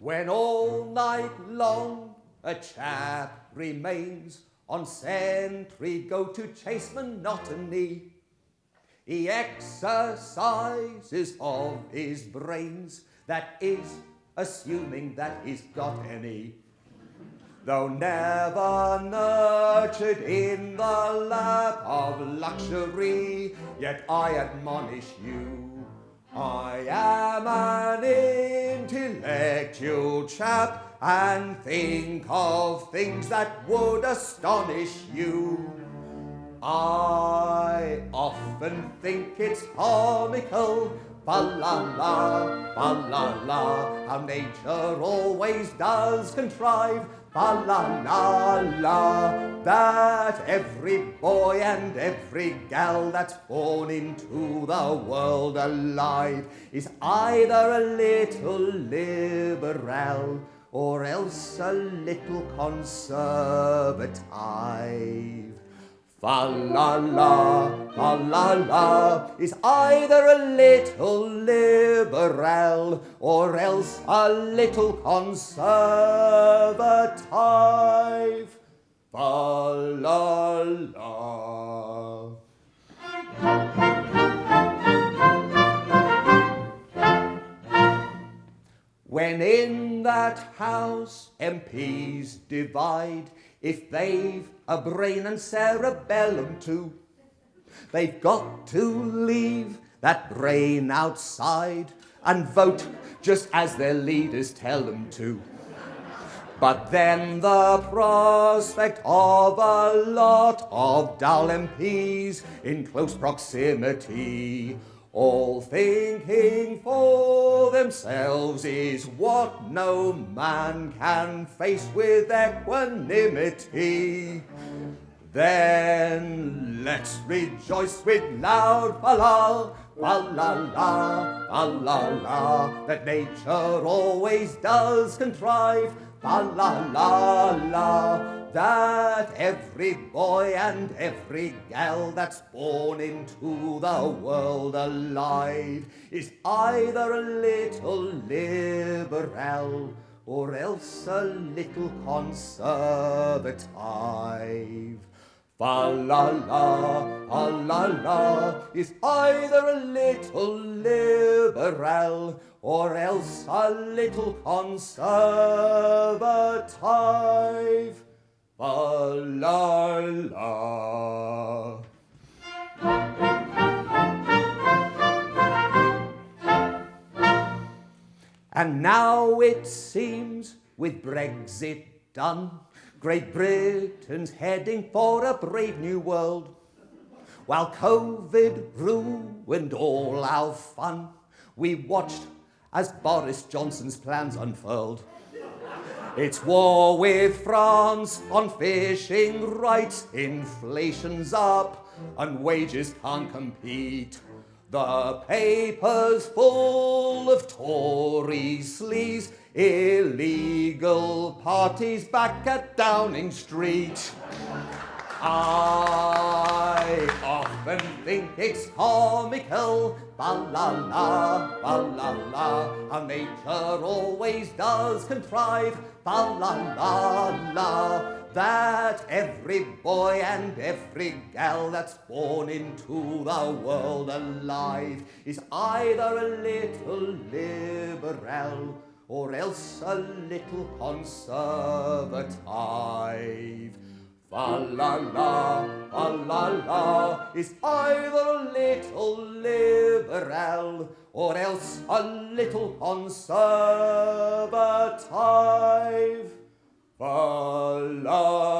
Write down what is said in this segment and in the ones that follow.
When all night long a chap remains on sentry, go to chase monotony. He exercises of his brains, that is, assuming that he's got any. Though never nurtured in the lap of luxury, yet I admonish you, I am an intellectual chap, and think of things that would astonish you. I often think it's comical, fa-la-la, fa-la-la, how nature always does contrive, fa-la-la-la, that every boy and every gal that's born into the world alive is either a little liberal or else a little conservative. Fa-la-la, fa-la-la, is either a little liberal or else a little conservative. Fa-la-la. When in that house MPs divide, if they've a brain and cerebellum too, they've got to leave that brain outside and vote just as their leaders tell them to. But then the prospect of a lot of dull MPs in close proximity, all thinking for themselves, is what no man can face with equanimity. Then let's rejoice with loud fa-la, fa-la-la, fa-la-la, that nature always does contrive, fa-la-la-la, that every boy and every gal that's born into the world alive is either a little liberal or else a little conservative. Fa-la-la, fa-la-la, is either a little liberal or else a little conservative. Fa-la-la. And now it seems, with Brexit done, Great Britain's heading for a brave new world. While COVID ruined all our fun, we watched as Boris Johnson's plans unfurled. It's war with France on fishing rights, inflation's up and wages can't compete. The paper's full of Tory sleaze, illegal parties back at Downing Street. I often think it's comical, fa-la-la, fa-la-la, how nature always does contrive, fa-la-la-la, that every boy and every gal that's born into the world alive is either a little liberal or else a little conservative. Fa-la-la, fa-la-la, is either a little liberal or else a little conservative. Fa-la-la.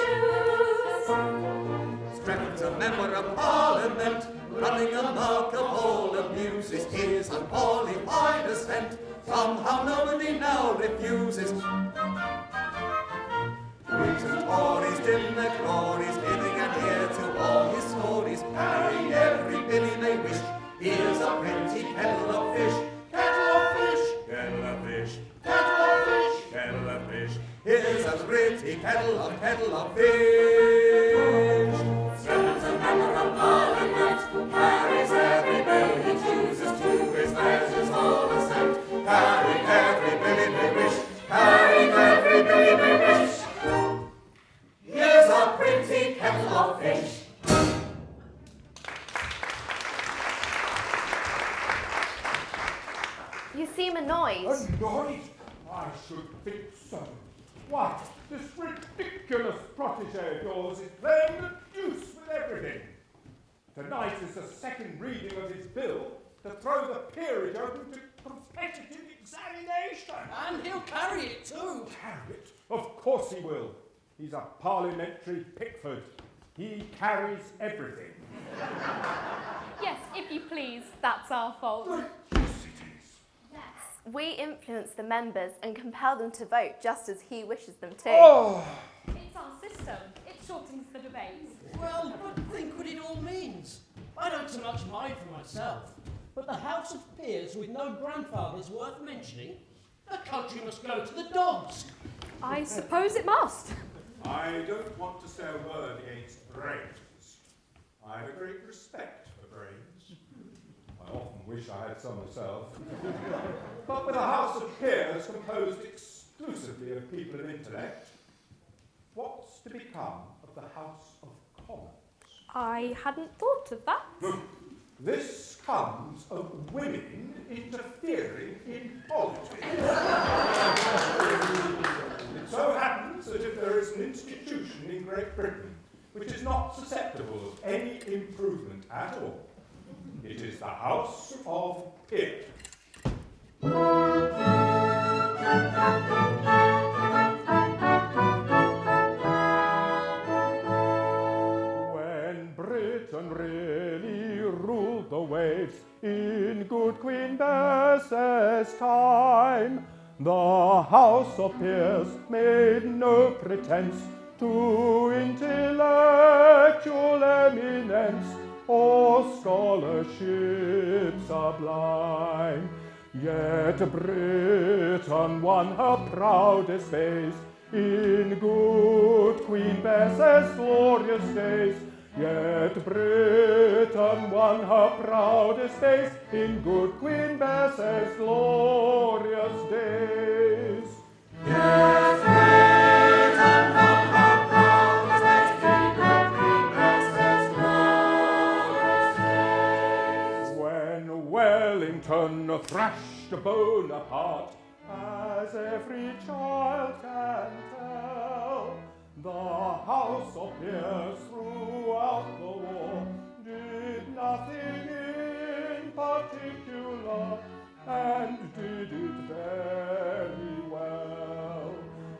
shoes. Strephon's a member of Parliament, running amok of all abuses. His unqualified assent, somehow nobody now refuses. Whigs and Tories dim their glories, giving an ear to all his stories, carrying every billy they wish. Here's a pretty kettle of fish. Kettle of fish, kettle of fish, kettle of fish, kettle of fish. Here's a pretty kettle of fish. Strephon's a member of Parliament, carries every bill he chooses to his pleasures all assent, Carrying every billy they wish, carrying every billy they wish. here's a pretty kettle of fish. You seem annoyed. Annoyed? I should think so. Why, this ridiculous protégé of yours is playing the deuce with everything. Tonight is the second reading of his bill to throw the peerage open to competitive examination. And he'll carry it too. Carry it? Of course he will. He's a parliamentary Pickford. He carries everything. Yes, if you please, that's our fault. Yes, it is. We influence the members and compel them to vote just as he wishes them to. Oh, It's our system. It shortens the debate. Well, but think what it all means. I don't so much mind for myself, but the House of Peers with no grandfathers worth mentioning, the country must go to the dogs. I suppose it must. I don't want to say a word against brains. I have a great respect for brains. I often wish I had some myself. But with a House of Peers composed exclusively of people of intellect, what's to become of the House of Commons? I hadn't thought of that. This comes of women interfering in politics. It so happens that if there is an institution in Great Britain which is not susceptible of any improvement at all, it is the House of Peers. When Britain really ruled the waves in good Queen Bess's time, the House of Peers made no pretence to intellectual eminence or scholarship sublime. Yet Britain won her proudest days in good Queen Bess's glorious days. Yet Britain won her proudest days in good Queen Bess's glorious days. Yes, Britain won her proudest days in good Queen Bess's glorious days. When Wellington thrashed Bonaparte, as every child can tell, the House of Peers throughout the war did nothing in particular, and did it very well.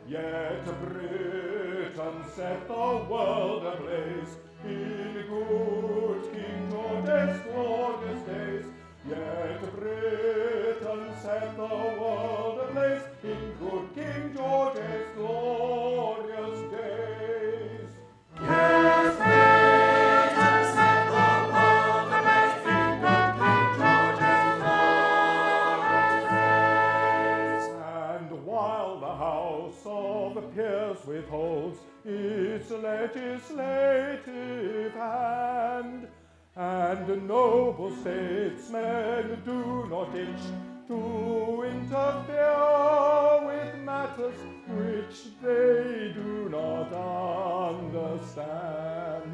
Yet Britain set the world ablaze in good King George's glorious days. Yet Britain set the world ablaze in good King George's glorious days. Yes, Britain set the world ablaze in good King George's glorious days. And while the House of Peers withholds its legislative hand, and noble statesmen do not itch to interfere with matters which they do not understand.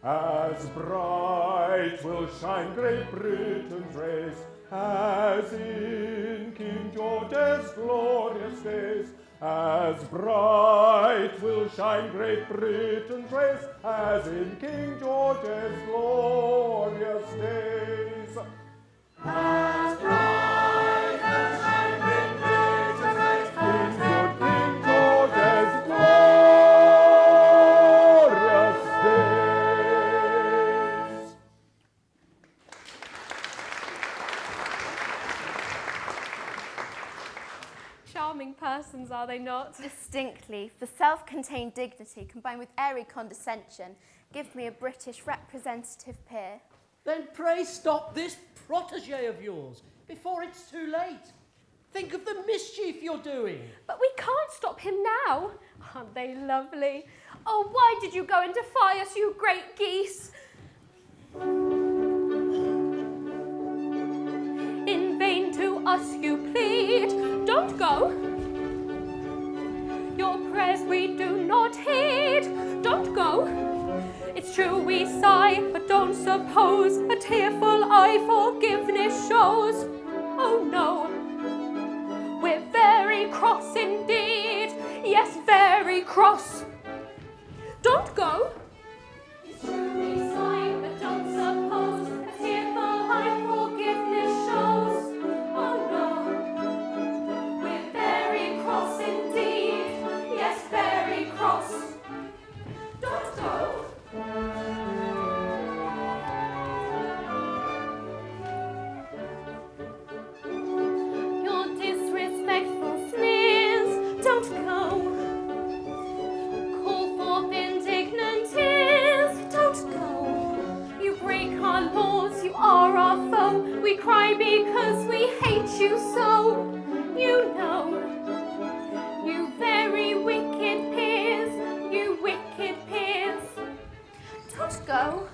As bright will shine Great Britain's race as in King George's glorious days. As bright will shine Great Britain's race as in King George's glorious days. As bright will shine Great Britain's race In as good in King George's glorious they not? Distinctly, for self-contained dignity combined with airy condescension, give me a British representative peer. Then pray stop this protégé of yours before it's too late. Think of the mischief you're doing. But we can't stop him now. Aren't they lovely? Oh, why did you go and defy us, you great geese? In vain to us you plead. Don't go. Your prayers we do not heed. Don't go. It's true we sigh, but don't suppose a tearful eye forgiveness shows. Oh no. We're very cross indeed, yes, very cross. Don't go. It's true we sigh, but don't suppose a tearful eye forgiveness shows. Oh no, we're very cross indeed, yes, very cross. Don't go. Don't go. Call forth indignant tears. Don't go. You break our laws, you are our foe. We cry because we hate you so. You know. You very wicked peers. You wicked peers. Don't go.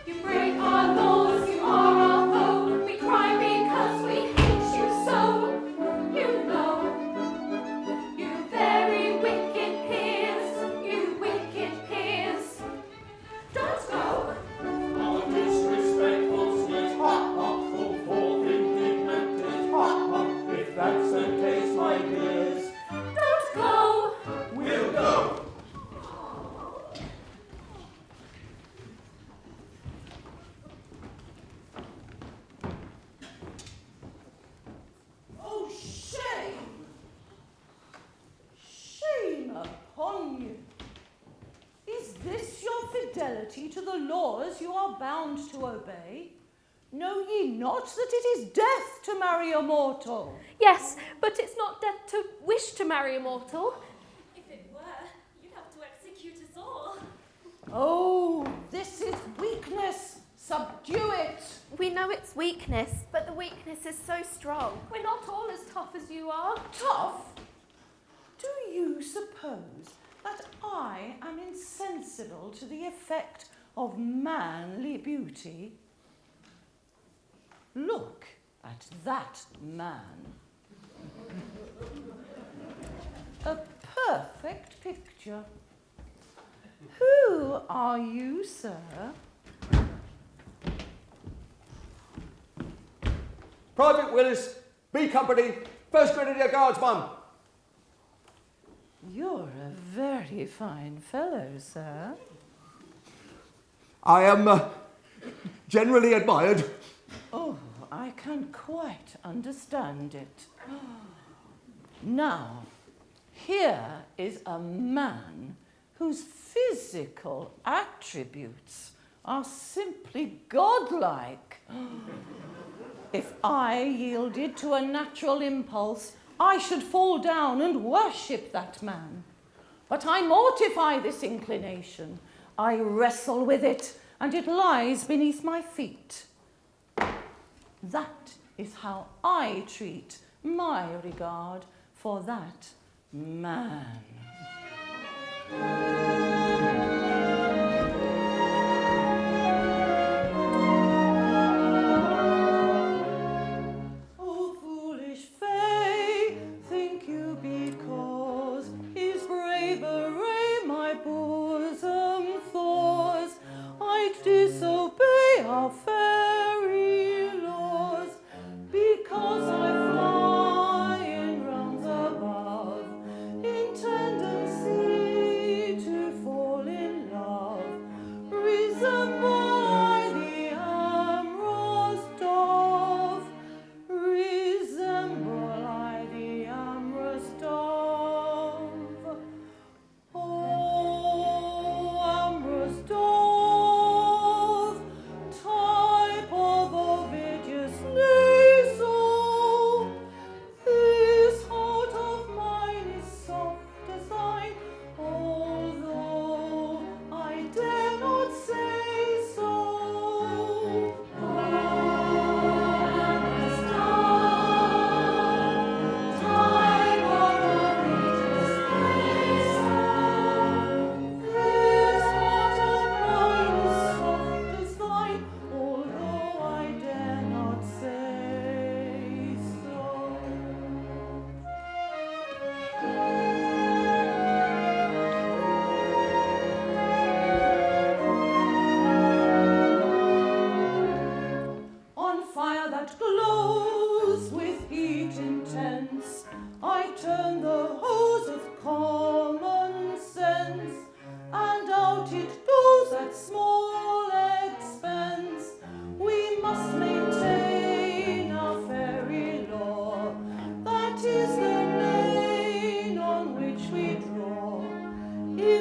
You break our laws, you are our foe. We cry because we hate you so. You know. Very wicked peers, you wicked peers. Don't go. Our disrespectful sneers, ha ha, call forth indignant tears, ha ha. If that's the case, my dears, Don't go. we'll go. Oh, shame! Shame upon you! Is this your fidelity to the laws you are bound to obey? Know ye not that it is death to marry a mortal? Yes, but it's not death to wish to marry a mortal. If it were, you'd have to execute us all. Oh, this is weakness. Subdue it. We know it's weakness, but the weakness is so strong. We're not all as tough as you are. Tough? Do you suppose that I am insensible to the effect of manly beauty? Look at that man. A perfect picture. Who are you, sir? Private Willis, B Company, 1st Grenadier Guardsman. You're a very fine fellow, sir. I am generally admired. Oh, I can quite understand it. Now, here is a man whose physical attributes are simply godlike. If I yielded to a natural impulse, I should fall down and worship that man. But I mortify this inclination. I wrestle with it, and it lies beneath my feet. That is how I treat my regard for that man. Oh, foolish Fay, think you because his bravery my bosom thaws, I'd disobey our fairy laws, because I fly in realms above, intent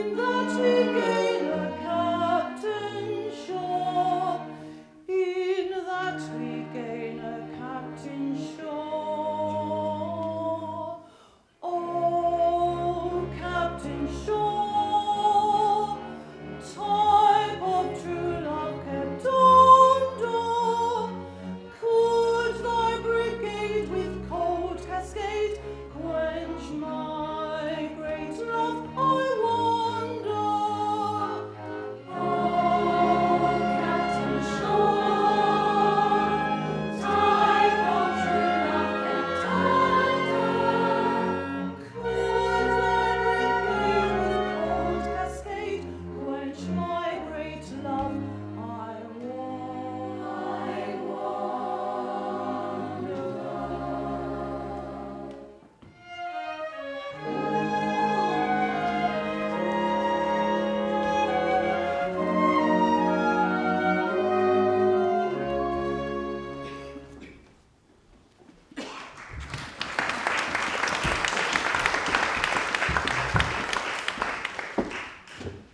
in that we gain a captain sure, in that we gain a captain sure. Oh, Captain Shaw, type of true love kept on door, could thy brigade with cold cascade quench my great love, I wonder? Oh, Captain Shaw, type of true love kept on door, could thy brigade with cold cascade quench my great love, I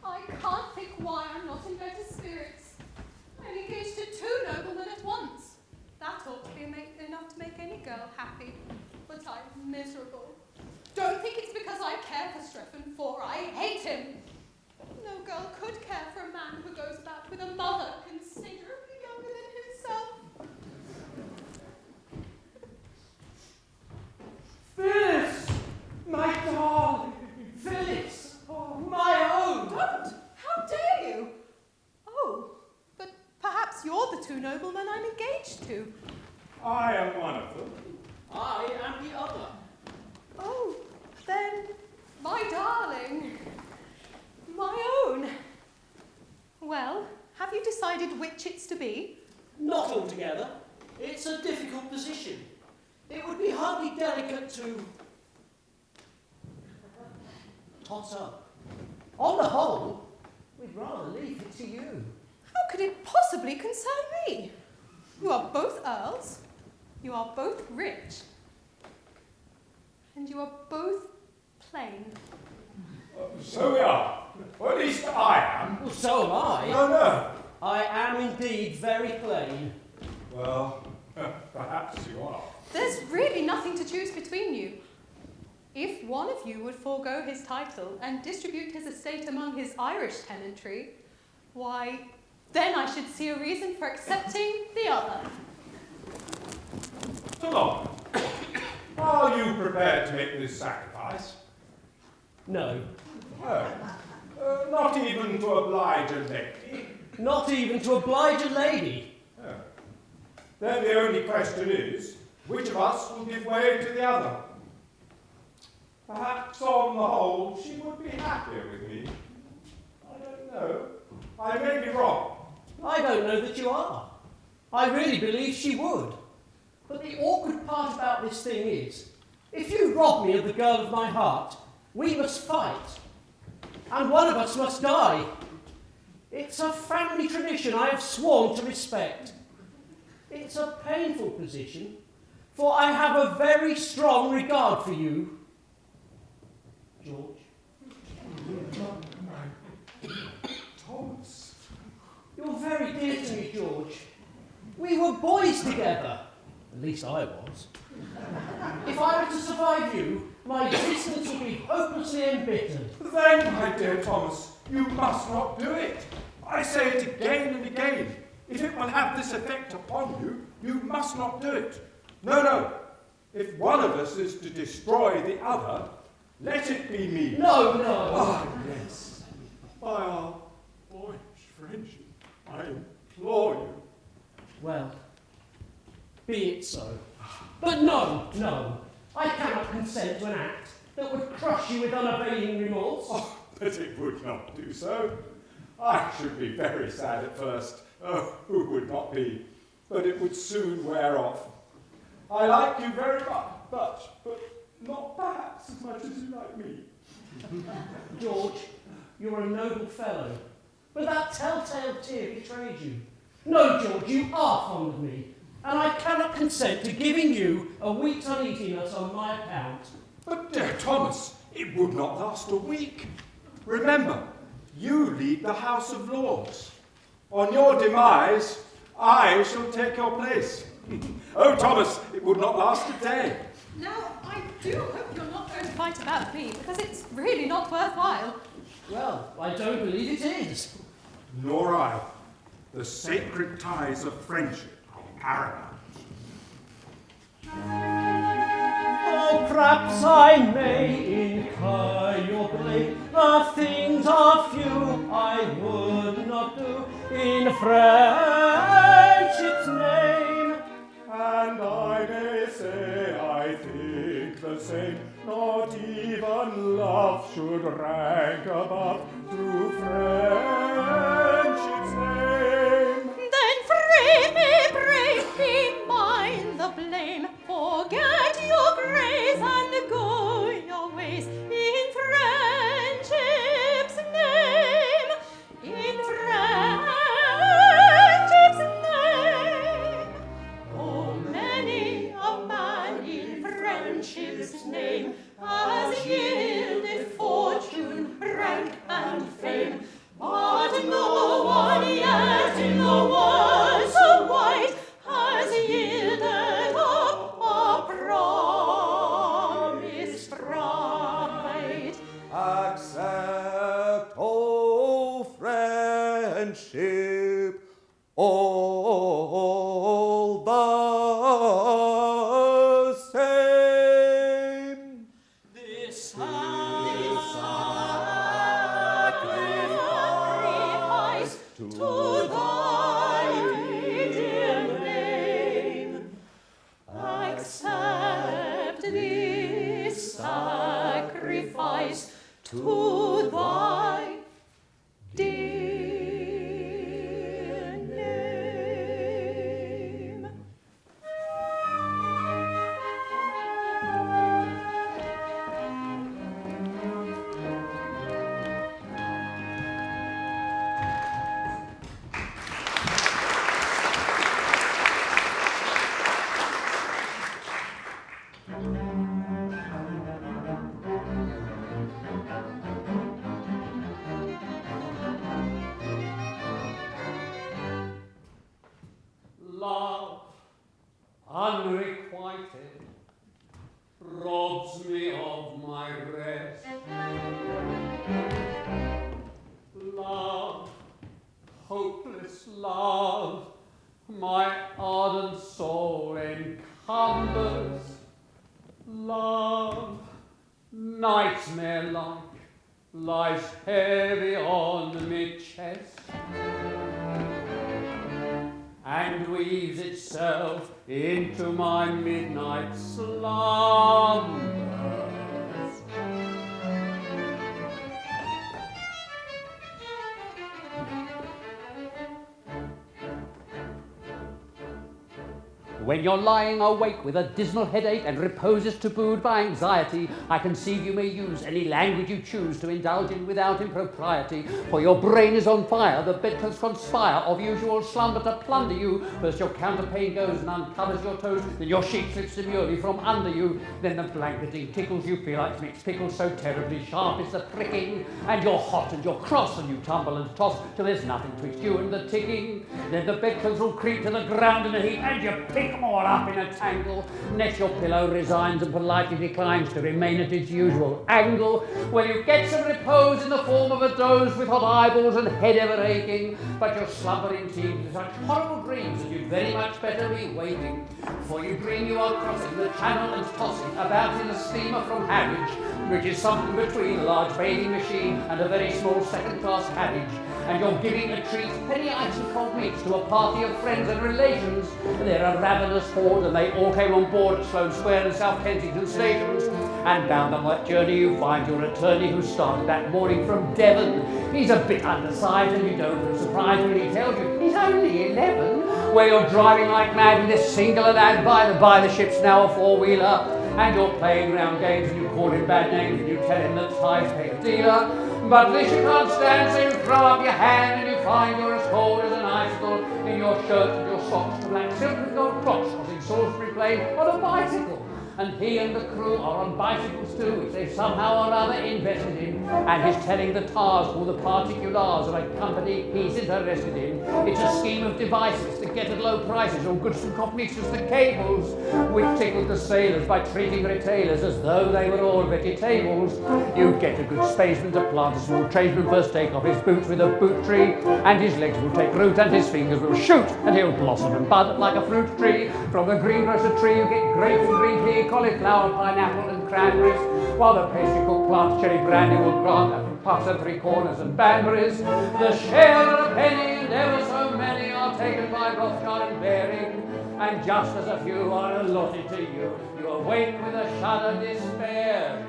I can't think why I'm not in better spirits. I'm engaged to 2 noblemen at once. That ought to be enough to make any girl happy. But I'm miserable. Don't think it's because I care for Strephon, for I hate him. No girl could care for a man who goes about with a mother considerably younger than himself. Phyllis! My darling! Phyllis! Oh, my own! Don't! How dare you? Oh, but perhaps you're the 2 noblemen I'm engaged to. I am one of them. I am the other. Oh, then, my darling. My own. Well, have you decided which it's to be? Not altogether. It's a difficult position. It would be hardly delicate to toss up. On the whole, we'd rather leave it to you. How could it possibly concern me? You are both earls, you are both rich, and you are both plain. So we are. Or at least I am. Well, so am I. No. I am indeed very plain. Well, perhaps you are. There's really nothing to choose between you. If one of you would forego his title and distribute his estate among his Irish tenantry, why, then I should see a reason for accepting the other. So long. Are you prepared to make this sacrifice? No. Oh. Not even to oblige a lady? Not even to oblige a lady. Oh. Then the only question is, which of us will give way to the other? Perhaps on the whole she would be happier with me. I don't know. I may be wrong. I don't know that you are. I really believe she would. But the awkward part about this thing is, if you rob me of the girl of my heart, we must fight. And one of us must die. It's a family tradition I have sworn to respect. It's a painful position, for I have a very strong regard for you, George. Thomas. You're very dear to me, George. We were boys together. At least I was. If I were to survive you, my existence would be hopelessly embittered. Then, my dear Thomas, you must not do it. I say it again and again. If it will have this effect upon you, you must not do it. No. If one of us is to destroy the other, let it be me. No. Ah, yes. By our boyish friendship, I implore you. Well, be it so. But no. I cannot consent to an act that would crush you with unavailing remorse. Oh, but it would not do so. I should be very sad at first. Oh, who would not be? But it would soon wear off. I like you very much, but not perhaps as much as you like me. George, you're a noble fellow, but that telltale tear betrays you. No, George, you are fond of me, and I cannot consent to giving you a week's uneasiness on my account. But, dear Thomas, it would not last a week. Remember, you lead the House of Lords. On your demise, I shall take your place. Oh, Thomas, it would not last a day. Now, I do hope you're not going to fight about me, because it's really not worthwhile. Well, I don't believe it is. Nor I. The sacred ties of friendship are paramount. Oh, perhaps I may incur your blame. The things are few I would not do in friendship's name. And I may say I think the same. Not even love should rank above through friendship's name. Then pray me mind the blame. Forget your grace and go your ways in friendship's name. In friendship's name. Oh, many a man in friendship's name has yielded fortune, rank, and fame, but no one yet in the world so wide has yielded up a promised bride. Accept, O friendship, all the same. This Sacrifice to thy dear name. Accept this sacrifice to thy dear name. love, unrequited, robs me of my rest. Love, hopeless love, my ardent soul encumbers. Love, nightmare-like, lies heavy on me chest, and weaves itself into my midnight slumbers. When you're lying awake with a dismal headache and repose is tabooed by anxiety, I conceive you may use any language you choose to indulge in without impropriety. For your brain is on fire, the bedclothes conspire of usual slumber to plunder you. First your counterpane goes and uncovers your toes, then your sheet slips demurely from under you. Then the blanketing tickles, you feel like mixed pickles, so terribly sharp is the pricking. And you're hot and you're cross and you tumble and toss till there's nothing twixt you and the ticking. Then the bedclothes will creep to the ground in a heap and you pick them all up in a tangle. Next your pillow resigns and politely declines to remain at its usual angle. Well, you get some repose in the form of a doze with hot eyeballs and head ever aching, but your slumbering seems to such horrible dreams that you'd very much better be waiting. For you dream you are crossing the channel and tossing about in a steamer from Harwich, which is something between a large bathing machine and a very small second-class carriage. And you're giving a treat, penny ice and cold meats, to a party of friends and relations. They're a ravenous horde, and they all came on board at Sloane Square and South Kensington stations. And bound on that journey you find your attorney, who started that morning from Devon. He's a bit undersized, and you don't feel surprised when he tells you he's only 11. Where you're driving like mad with this singular lad by the ship's now a four-wheeler. And you're playing round games and you call him bad names and you tell him that ties pay a dealer. But this you can't stand, so you throw up your hand and you find you're as cold as an icicle in your shirt and your socks, the black silk with gold clocks, crossing Salisbury Plain on a bicycle. and he and the crew are on bicycles too, which they've somehow or other invested in, and he's telling the tars all the particulars of a company he's interested in. It's a scheme of devices to get at low prices all goods from companies the cables, which tickled the sailors by treating retailers as though they were all vegetables. You get a good spaceman to plant a small tradesman first take off his boots with a boot tree, and his legs will take root and his fingers will shoot, and he'll blossom and bud like a fruit tree. From the greengrocer tree you get grapes and green pea, cauliflower, pineapple and cranberries, while the pastry cook plants cherry brandy will grant that from puffs and three corners and Banburys. The share of a penny and ever so many are taken by Rothschild and Baring, and just as a few are allotted to you, you awake with a shudder despairing.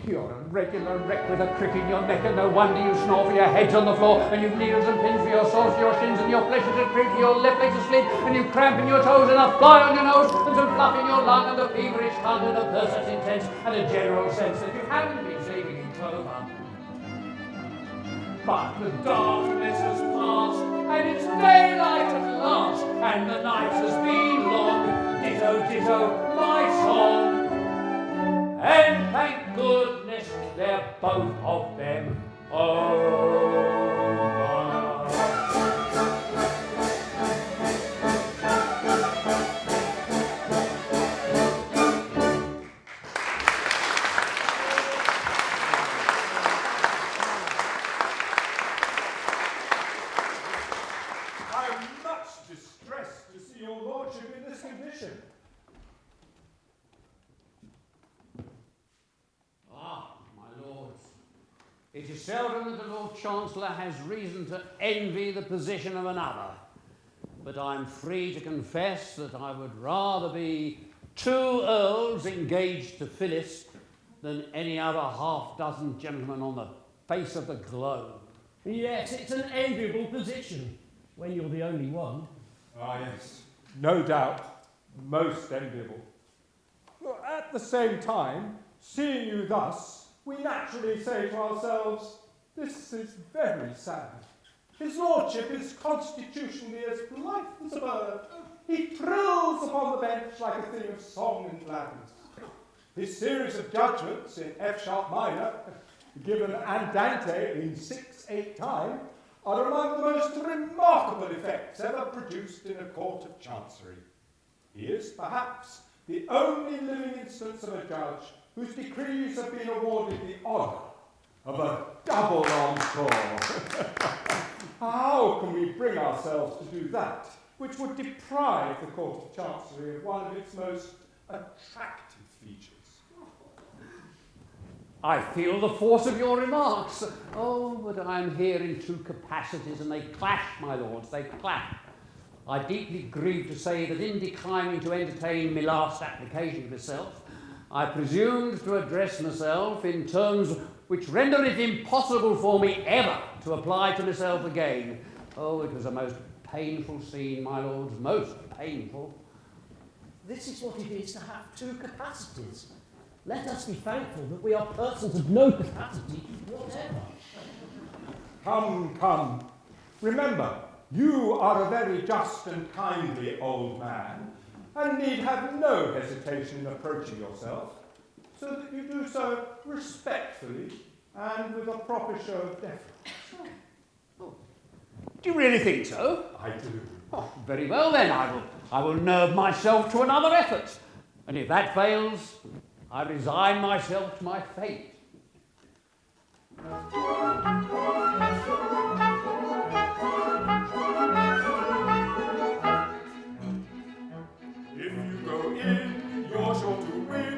You're a regular wreck with a crick in your neck, and no wonder you snore, for your head's on the floor, and you've needles and pins for your soles, for your shins, and your flesh is a creep, for your left leg's asleep, and you cramp in your toes, and a fly on your nose, and some fluff in your lung, and a feverish tongue, and a thirst that's intense, and a general sense that you haven't been sleeping in clover. But the darkness has passed, and it's daylight at last, and the night has been long. Ditto, ditto, my song. And thank goodness they're both of them over. I am much distressed to see your lordship in this condition. It is seldom that the Lord Chancellor has reason to envy the position of another, but I'm free to confess that I would rather be 2 earls engaged to Phyllis than any other half-dozen gentlemen on the face of the globe. Yes, it's an enviable position, when you're the only one. Ah, yes, no doubt, most enviable. Well, at the same time, seeing you thus, we naturally say to ourselves, this is very sad. His lordship is constitutionally as blithe as a bird. He trills upon the bench like a thing of song and gladness. His series of judgments in F sharp minor, given andante in 6/8 time, are among the most remarkable effects ever produced in a court of chancery. He is, perhaps, the only living instance of a judge whose decrees have been awarded the honour of a double encore. How can we bring ourselves to do that, which would deprive the Court of Chancery of one of its most attractive features? I feel the force of your remarks. Oh, but I'm here in 2 capacities, and they clash, my lords, they clash. I deeply grieve to say that in declining to entertain my last application to myself, I presumed to address myself in terms which render it impossible for me ever to apply to myself again. Oh, it was a most painful scene, my lords, most painful. This is what it is to have 2 capacities. Let us be thankful that we are persons of no capacity whatever. Come, come. Remember, you are a very just and kindly old man, and need have no hesitation in approaching yourself, so that you do so respectfully and with a proper show of deference. Oh. Do you really think so? I do. Oh, very well then, I will nerve myself to another effort, and if that fails, I resign myself to my fate. If you go in, you're sure to win.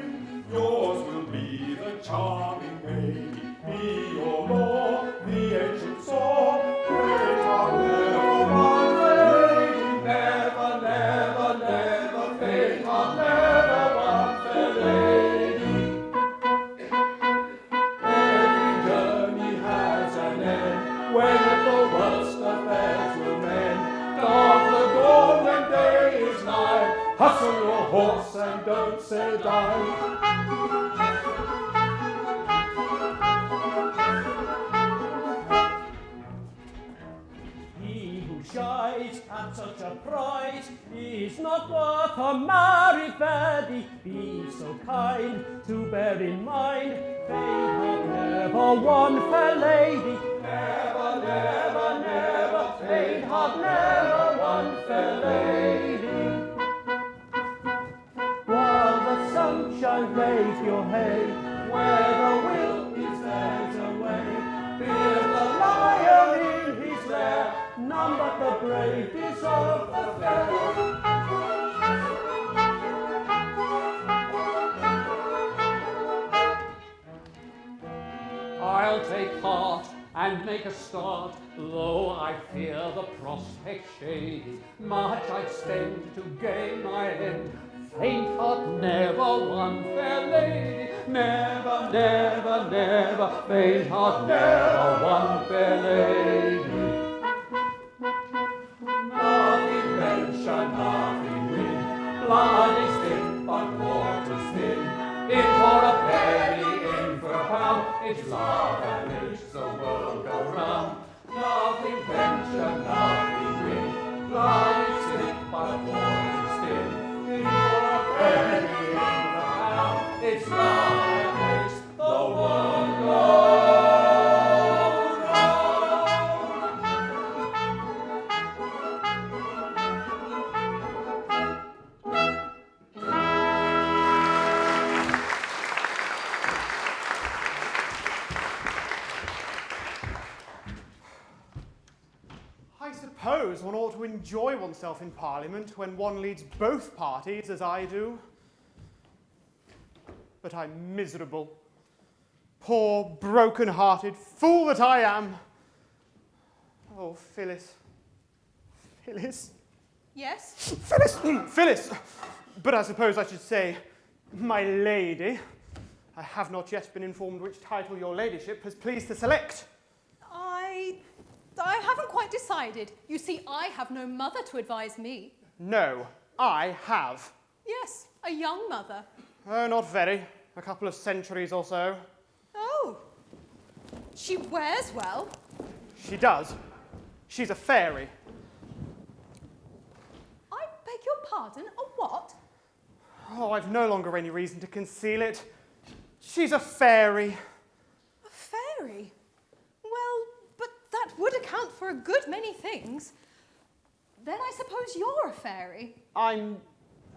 Yours will be the charming maid. Be your law, the ancient saw. Fate are never one fair lady. Never, never, never. Fate are never one fair lady. Every journey has an end. When at the worst affairs will mend. Dark the dawn when day is nigh. Hustle your horse and don't say die. He who shies at such a prize is is not worth a married verdi. Be so kind to bear in mind, fate hath never won fair lady. Never, never, never, fate hath never won fair lady. While the sunshine lays your hay, where the will is there's a way. Fear the lion in his lair, none but the brave deserve the fair. I'll take heart and make a start, though I fear the prospect shady. Much I'd spend to gain my end. Faint heart never won fair lady. Never, never, never, faint heart never won fair lady. Nothing venture, nothing win. Blood is thick, but water's thin. In for a penny, in for a pound. It's love that makes the world go round. Nothing venture, nothing win. Blood is thick, but water's thin. In for a penny, in for a pound. It's love that makes the world go I suppose one ought to enjoy oneself in Parliament when one leads both parties, as I do. But I'm miserable. Poor, broken-hearted fool that I am. Oh, Phyllis. Phyllis? Yes? Phyllis! Phyllis! But I suppose I should say, my lady. I have not yet been informed which title your ladyship has pleased to select. I haven't quite decided. You see, I have no mother to advise me. No, I have. Yes, a young mother. Oh, not very. A couple of centuries or so. Oh, she wears well. She does. She's a fairy. I beg your pardon, a what? Oh, I've no longer any reason to conceal it. She's a fairy. A fairy? Well, but that would account for a good many things. Then I suppose you're a fairy. I'm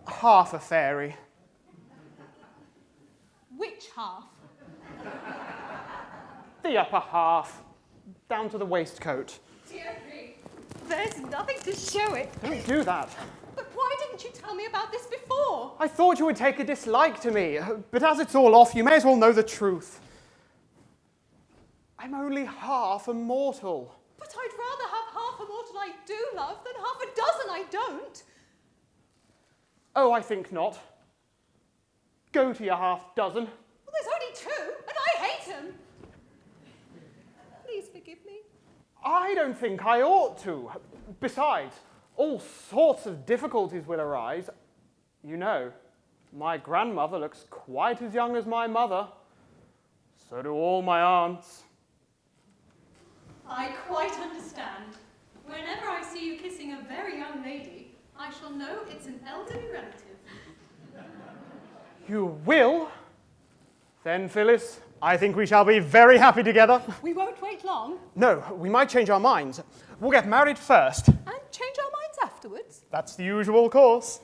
half a fairy. Which half? The upper half, down to the waistcoat. Dear me, there's nothing to show it. Don't do that. But why didn't you tell me about this before? I thought you would take a dislike to me, but as it's all off, you may as well know the truth. I'm only half a mortal. But I'd rather have half a mortal I do love than half a dozen I don't. Oh, I think not. Go to your half dozen. Well, there's only two, and I hate them. Please forgive me. I don't think I ought to. Besides, all sorts of difficulties will arise. You know, my grandmother looks quite as young as my mother. So do all my aunts. I quite understand. Whenever I see you kissing a very young lady, I shall know it's an elderly relative. You will? Then, Phyllis, I think we shall be very happy together. We won't wait long. No, we might change our minds. We'll get married first. And change our minds afterwards. That's the usual course.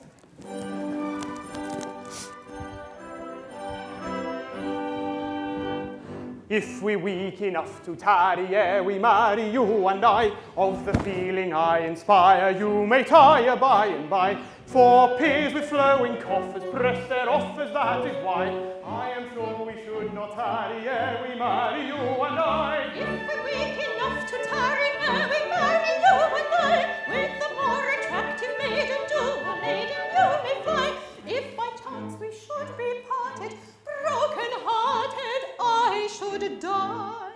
If we're weak enough to tarry ere we marry, you and I, of the feeling I inspire, you may tire by and by. For peers with flowing coffers press their offers, that is why I am sure we should not tarry ere we marry, you and I. If we're weak enough to tarry ere we marry, you and I, with the more attractive maiden to a lady you may fly. If by chance we should be parted, broken-hearted, I should die.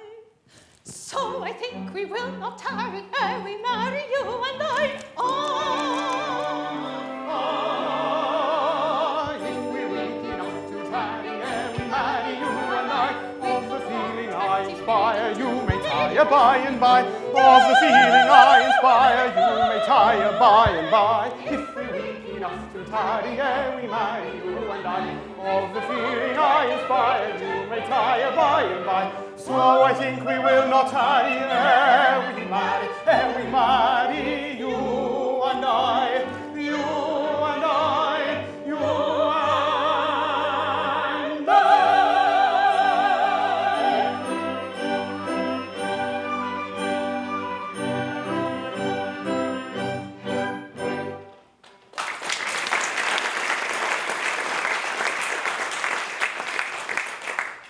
So I think we will not tarry ere we marry, you and I. If we're weak enough to tarry ere we marry, you and I, of the feeling I inspire, you may tire by and by. Of the feeling I inspire, you may tire by and by. If we're weak enough enough to tarry ere we marry, you and I. Of the feeling I inspire, you may tire by and by. So I think we will not tarry ere we marry, you and I, you and I, you and I.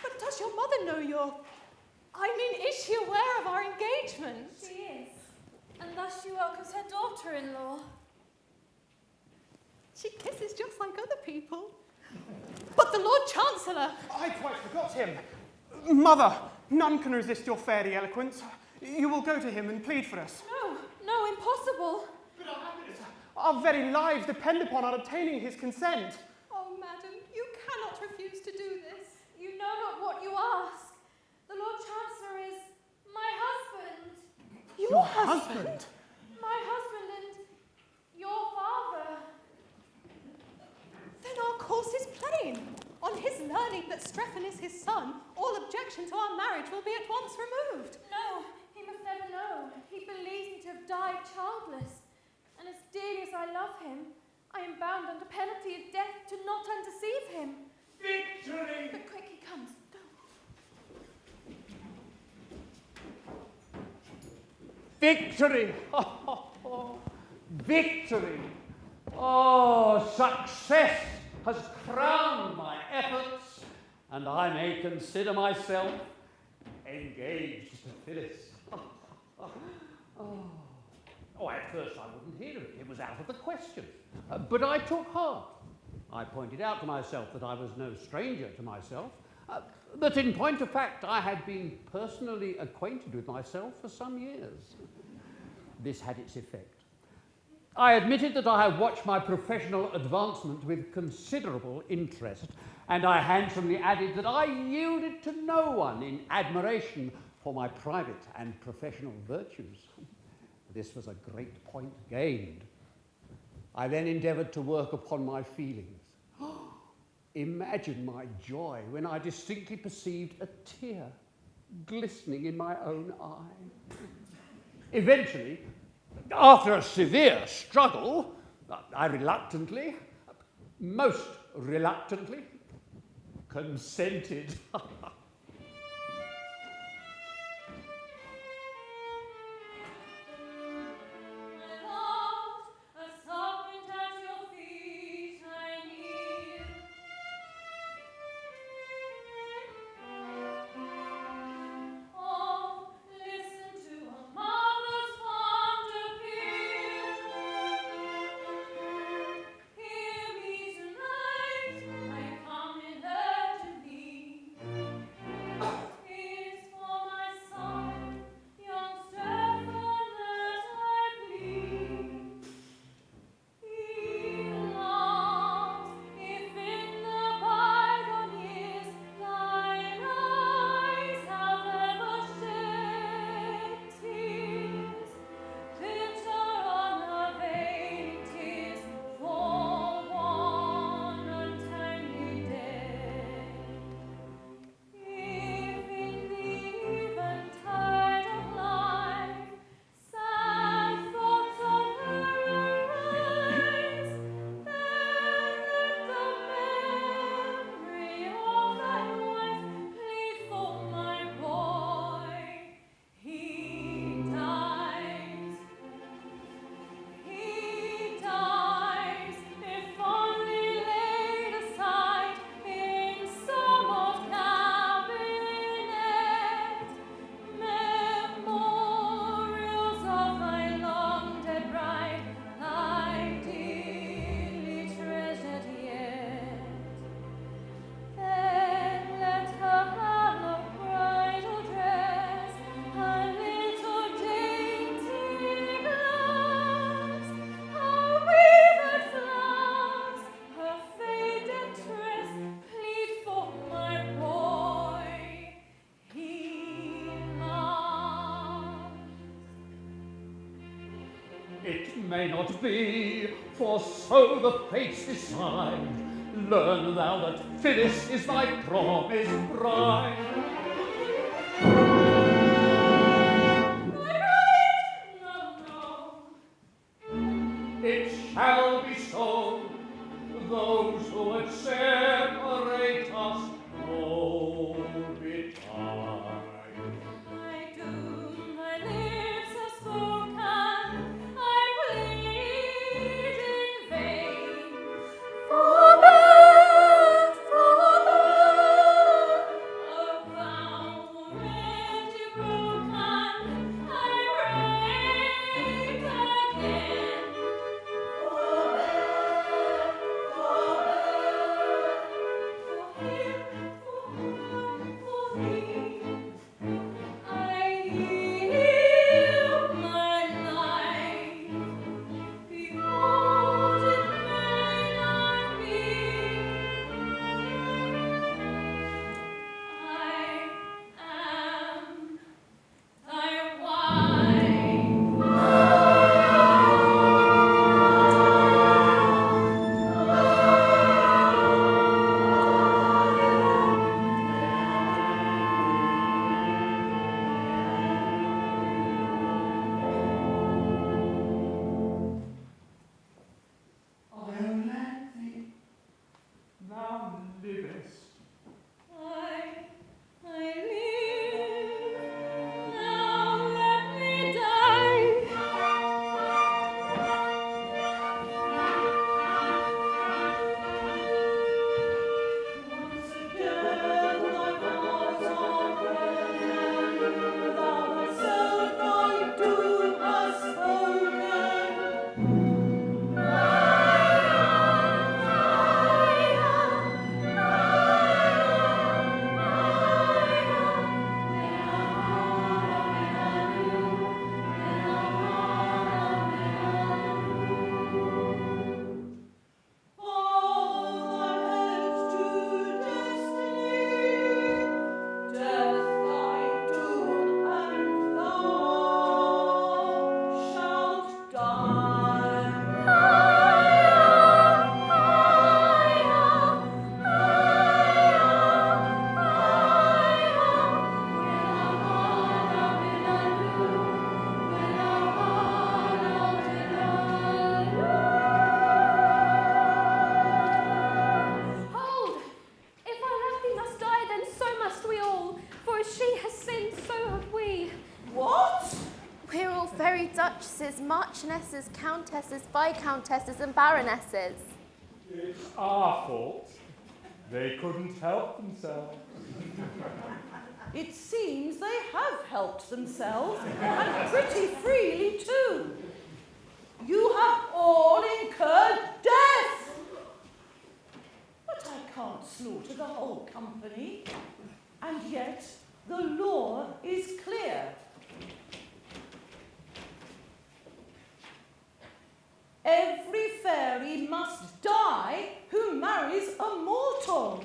But does your mother know is she aware of our engagement? She is. And thus she welcomes her daughter-in-law. She kisses just like other people. But the Lord Chancellor... I quite forgot him. Mother, none can resist your fairy eloquence. You will go to him and plead for us. No, impossible. But our happiness, our very lives depend upon our obtaining his consent. Oh, madam, you cannot refuse to do this. You know not what you ask. The Lord Chancellor is my husband. Your husband? My husband and your father. Then our course is plain. On his learning that Strephon is his son, all objection to our marriage will be at once removed. No, he must never know. He believes me to have died childless. And as dearly as I love him, I am bound under penalty of death to not undeceive him. Victory! But quick, he comes. Go. Victory! Victory! Oh, success has crowned my efforts, and I may consider myself engaged to Phyllis. Oh, at first I wouldn't hear of it. It was out of the question. But I took heart. I pointed out to myself that I was no stranger to myself, that in point of fact I had been personally acquainted with myself for some years. This had its effect. I admitted that I had watched my professional advancement with considerable interest, and I handsomely added that I yielded to no one in admiration for my private and professional virtues. This was a great point gained. I then endeavoured to work upon my feelings. Imagine my joy when I distinctly perceived a tear glistening in my own eye. Eventually, after a severe struggle, I reluctantly, most reluctantly, consented. it may not be, for so the fates decide. Learn thou that Phyllis is thy promised bride. It shall be so. Those who would separate us go betide. My doom, my lips have spoken, I plead in vain. Forbear, forbear, a vow already broken, I break again. Iolanthe, thou livest. I live, now let me die. Once again thy vows are broken, thou thyself thy doom hast spoken. Hold! If Iolanthe must die, then so must we all. For as she has sinned, so have we. What? We're all fairy duchesses, marchionesses, countesses, viscountesses, and baronesses. It's our fault. They couldn't help themselves. It seems they have helped themselves, and pretty freely too. You have all incurred death. But I can't slaughter the whole company, and yet the law is clear. Every fairy must die who marries a mortal.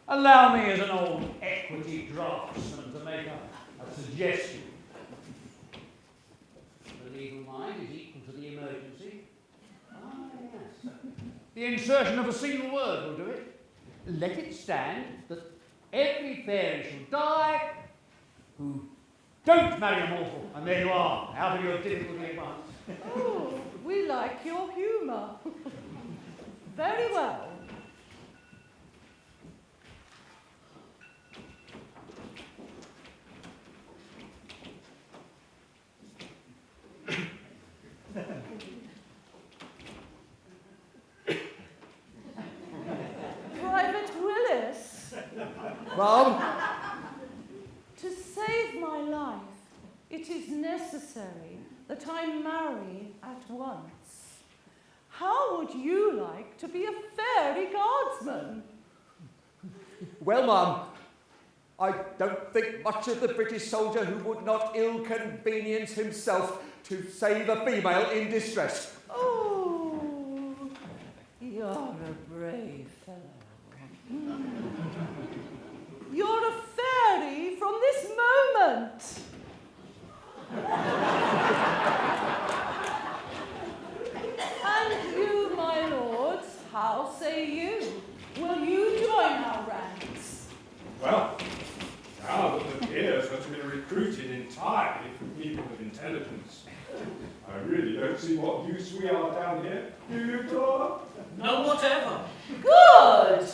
Allow me as an old equity draftsman to make a suggestion. The legal mind is equal to the emergency. Ah, yes. The insertion of a single word will do it. Let it stand that every fairy shall die who don't marry a mortal. And there you are, out of your difficulty at once. Oh, we like your humour. Very well. Private Willis, Mum? to save my life, it is necessary that I marry at once. How would you like to be a fairy guardsman? Well, Mum, I don't think much of the British soldier who would not ill-convenience himself to save a female in distress. Oh, you're a brave fellow. You're a fairy from this moment. suited entirely for people of intelligence. I really don't see what use we are down here. Do you, Dora? None whatever. Good.